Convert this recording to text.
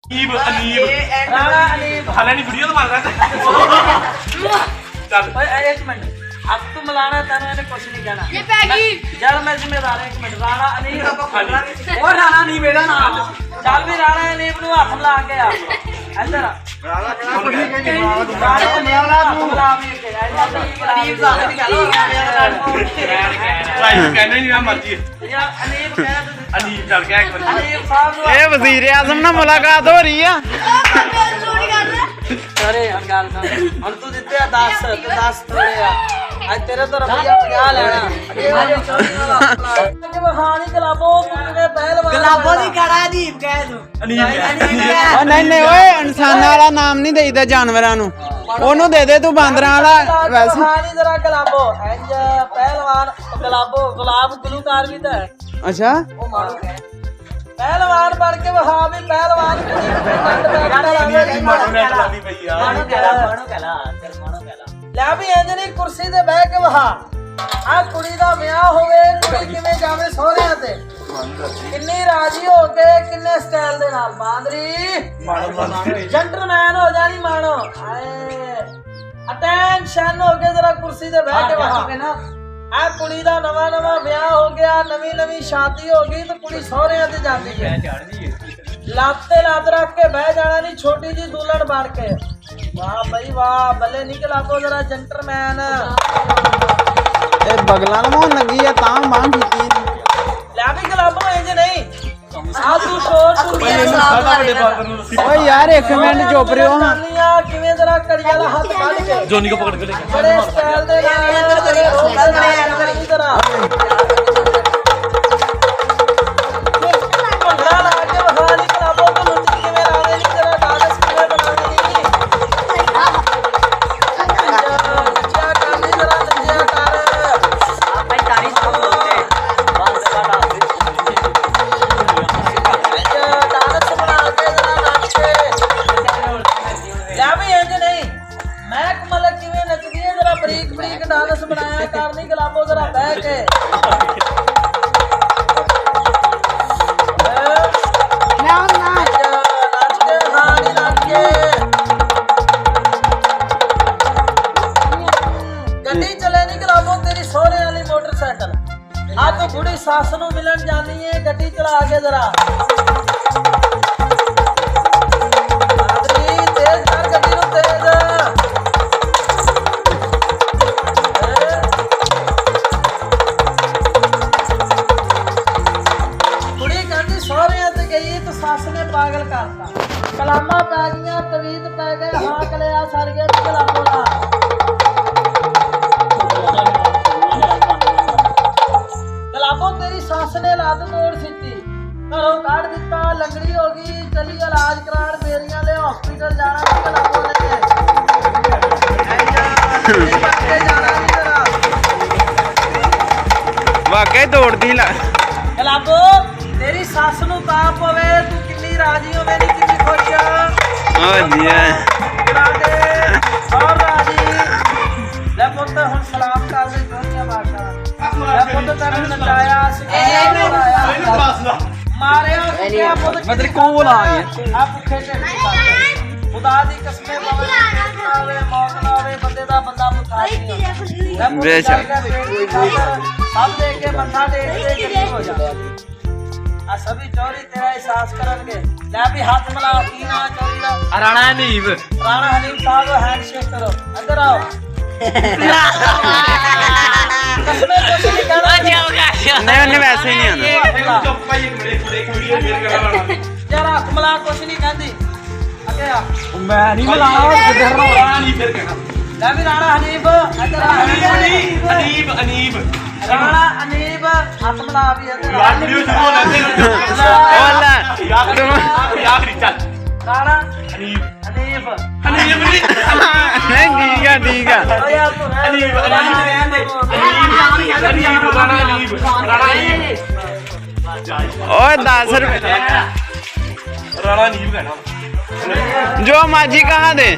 अनीब अनीब राणा अनीब हाले नहीं वीडियो तो मार रहा चल एक मिनट अब तू मिलाना तेरे ने कुछ नहीं कहना ये पैगी यार मैं जिम्मेदार एक मिनट राणा अनीब ਉਹ ਰਾਣਾ ਨਹੀਂ ਮੇਰਾ ਨਾਮ चल भी राणा अनीब नु हाथ मिला के आ इधर ਰਾਣਾ राणा अनीब नु हाथ मिला भी के ਅਨੀਬ ਸਾਹਿਬ ਦੀ ਗੱਲ ਹੋ भाई कहने नहीं ना मर्जी यार अनीब कह तू अनीब चल क्या एक बार अनीब साहब नु ਇਹ ਵਜ਼ੀਰ ਆਜ਼ਮ ਨਾਲ ਮੁਲਾਕਾਤ ਹੋ ਰਹੀ ਆ अरे गल कर हम तू दिते 10 तो 10 थोड़े आ आज तेरे तो रुपया 50 लेना कि वहानी गलाबो तूने पहलवान ਗਲਾਬੋ ਦੀ ਕੜਾ ਅਜੀਬ ਕਹਿ ਤੂੰ अनीब ਉਹ ਨਹੀਂ ਓਏ ਇਨਸਾਨਾਂ ਵਾਲਾ ਨਾਮ ਨਹੀਂ ਦੇਈਦਾ ਜਾਨਵਰਾਂ ਨੂੰ ਉਹਨੂੰ ਦੇ ਦੇ ਤੂੰ ਬਾਂਦਰਾਂ ਵਾਲਾ ਵੈਸੇ वहानी जरा गलाबो इंज पहलवान गलाबो गुलाब गुलूकार भी तो है ਅੱਛਾ ओ मानो पहलवान बन के वहा भी पहलवान मानो ने चलानी पई यार ਮਾਣੋ ਕਹਿਲਾ ਤੇਰੇ ਮਾਣੋ ਕਹਿਲਾ ਲੈ ਵੀ ਇੰਜ ਨਹੀਂ ਕੁਰਸੀ ਤੇ ਬਹਿ ਕੇ ਵਹਾ ਆ ਕੁੜੀ ਦਾ ਵਿਆਹ ਹੋਵੇ ਕੁੜੀ ਕਿਵੇਂ ਜਾਵੇ ਸਹੁਰਿਆਂ ਤੇ ਕਿੰਨੀ ਰਾਜੀ ਹੋ ਕੇ ਕਿੰਨੇ ਸਟਾਈਲ ਦੇ ਨਾਲ ਬਾਂਦਰੀ ਜੈਂਟਲਮੈਨ ਹੋ ਜਾਣੀ ਮਾਣੋ ਆਏ ਅਟੈਂਸ਼ਨ ਹੋ ਕੇ ਜਰਾ ਕੁਰਸੀ ਤੇ ਬਹਿ ਕੇ ਵਹਾ ਆ ਕੁੜੀ ਦਾ ਨਵਾਂ ਨਵਾਂ ਵਿਆਹ ਹੋ ਗਿਆ ਨਵੀਂ ਨਵੀਂ ਸ਼ਾਦੀ ਹੋ ਗਈ ਤੇ ਕੁੜੀ ਸਹੁਰਿਆਂ ਤੇ ਜਾਂਦੀ ਹੈ ਲੱਤ ਤੇ ਲੱਤ ਰੱਖ ਕੇ ਬਹਿ ਜਾਣਾ ਨਹੀਂ ਛੋਟੀ ਜੀ ਦੁਲਹਨ ਬਣ ਕੇ ਵਾਹ ਬਈ ਵਾਹ ਬੱਲੇ ਨਿਕਲ ਆਪੋ ਜਰਾ ਜੈਂਟਲਮੈਨ ਇਹ ਬਗਲਾਂ ਨੂੰ ਮੋਹਨ ਲੱਗੀ ਆ ਤਾਂ ਮਾਂ ਕੀਤੀ ਲੈ ਵੀ ਗਲਾਬੋ ਇੰਜ ਨਹੀਂ ਆ ਤੂੰ ਸ਼ੋਰ ਸੁਣੀ सादा बड़े बाबर नु नसीब ਓਏ ਯਾਰ ਇੱਕ ਮਿੰਟ ਚੁੱਪ ਰਿਓ ਹਾਂ ਕਿਵੇਂ ਜਰਾ ਕੜੀਆਂ ਦਾ ਹੱਥ ਕੱਢ ਕੇ जोनी को पकड़ के ले ਬੜੇ ਸਟਾਈਲ ਦੇ ਨਾਲ ਜਰਾ ਭੰਗੜਾ ਲਾ ਕੇ ਵਹਾ ਨਹੀਂ ਗਲਾਬੋ ਤੋਂ ਲੁੱਟ ਕਿਵੇਂ ਲਾਵੇ ਨਹੀਂ ਜਰਾ ਡਾਂਸ ਕਿਵੇਂ ਬਣਾਉਣੀ ਨੱਚਿਆ ਕਰ ਨੀ ਜਰਾ ਨੱਚਿਆ ਕਰ ਆਪੇ ਤਾਰੀ ਸਭ ਲੋਕੇ ਬਾਂਸ ਦਾ ਡਾਂਸ ਬਣਾ ਕੇ ਜਰਾ ਨੱਚ ਕੇ ਲੈ ਵੀ ਇੰਜ ਨਹੀਂ ਮੈਂ ਕਮਲ ਕਿਵੇਂ ਨੱਚਦੀ ਹੈ ਜਰਾ ਬਰੀਕ ਬਰੀਕ ਡਾਂਸ ਬਣਾਇਆ ਕਰ ਨੀ ਗਲਾਬੋ ਜਰਾ ਬਹਿ ਕੇ ਗੱਡੀ ਚਲੇ ਨੀ ਗਲਾਬੋ ਤੇਰੀ ਸੋਹਣੇ ਵਾਲੀ ਮੋਟਰਸਾਈਕਲ ਆ ਤੂੰ ਬੁੜੀ ਸੱਸ ਨੂੰ ਮਿਲਣ ਜਾਣੀ ਏ ਗੱਡੀ ਚਲਾ ਕੇ ਜਰਾ ਤੇਜ਼ ਕਰ ਗੱਡੀ ਨੂੰ ਤੇਜ਼ ਕੁੜੀ ਕਹਿੰਦੀ ਸਹੁਰਿਆਂ ਤੇ ਗਈ ਤੇ ਸੱਸ ਨੇ ਪਾਗਲ ਕਰਤਾ ਕਲਾਮਾਂ ਪੈ ਗਈਆਂ ਤਵੀਤ ਪੈ ਗਏ ਹਾਕ ਲਿਆ ਸਰ ਗਿਆ ਗਲਾਬੋ ਦਾ ਗਲਾਬੋ ਤੇਰੀ ਸੱਸ ਨੇ ਲੱਤ ਤੋੜ ਦਿੱਤੀ ਘਰੋਂ ਕੱਢ ਦਿੱਤਾ ਲੰਗੜੀ ਹੋ ਗਈ ਚਲੀ ਇਲਾਜ ਕਰਾਉਣ ਮੇਰੀਆਂ ਦੇ ਹਸਪੀਟਲ ਜਾਣਾ ਗਲਾਬੋ ਨੇ ਵਾਕਈ ਦੌੜਦੀ ਲਾ ਗਲਾਬੋ ਤੇਰੀ ਸੱਸ ਨੂੰ ਤਾਂ ਪਵੇ ਤੂੰ ਕਿੰਨੀ ਰਾਜੀ ਹੋਵੇ ਨਹੀਂ ਕਿੰਨੀ ਖੁਸ਼ ਆ ਓ ਜੀ ਰਾਜੇ ਔਰ ਰਾਜੀ ਲੈ ਪੁੱਤ ਹੁਣ ਸਲਾਮ ਕਰ ਦੇ ਜੋਨੀਆਂ ਬਾਸ਼ਾ ਲੈ ਪੁੱਤ ਤੈਨੂੰ ਨਚਾਇਆ ਸਿਖਾਇਆ ਮਾਰਿਆ ਕਿਆ ਪੁੱਤ ਮਤਲਬ ਕੋਲ ਆ ਗਿਆ ਆ ਭੁੱਖੇ ਢਿੱਡ ਦੀ ਬਾਤ ਖੁਦਾ ਦੀ ਕਸਮੇ ਆਵੇ ਮੌਤ ਨਾ ਆਵੇ ਬੰਦੇ ਦਾ ਬੰਦਾ ਮੁਤਾਜ ਨਹੀਂ ਬੇਸ਼ੱਕ। ਸਭ ਦੇ ਕੇ ਮੱਥਾ ਟੇਕ ਕੇ ਗਰੀਬ ਹੋ ਜਾ ਆ ਸਭੀ ਚੋਰੀ ਤੇਰਾ ਅਹਿਸਾਸ ਕਰਨਗੇ ਲੈ ਵੀ ਹੱਥ ਮਿਲਾ ਕੀ ਨਾ ਚੋਰੀ ਦਾ राणा अनीब ਰਾਣਾ ਹਨੀਮ ਸਾਹਿਬ ਹੈਂਡਸ਼ੇਕ ਕਰੋ ਅੰਦਰ ਆਓ ਕਸਮੇ ਕੁਛ ਨਹੀਂ ਕਹਿਣਾ ਨਹੀਂ ਉਹਨੇ ਵੈਸੇ ਹੀ ਨਹੀਂ ਆਉਂਦਾ चुप भाई एक वीडियो फिर करना ਯਾਰ ਹੱਥ ਮਿਲਾ ਕੁਛ ਨਹੀਂ ਕਹਿੰਦੀ ਅੱਗੇ ਆ ਮੈਂ ਨਹੀਂ ਮਿਲਾਣਾ राणा नहीं फिर कहना ਲੈ ਵੀ ਰਾਣਾ ਹਨੀਫ ਅੰਦਰ ਆ अनीब अनीब ਰਾਣਾ ਅਨੀਬ ਹੱਥ ਮਿਲਾ ਵੀ ਅੰਦਰ ਆ यार वीडियो शुरू होने से ਓਲਾ यार चल ਰਾਣਾ अनीब ਅਨੀਬ अनीब नहीं ਨਹੀਂ ਠੀਕ ਆ ਓ ਯਾਰ ਤੂੰ ਰਹਿਣ ਦੇ। अनीब अनीब राणा अनीब राणा अनीब ਓਏ 10 रुपए राणा अनीब कहना जो मर्जी कहा दे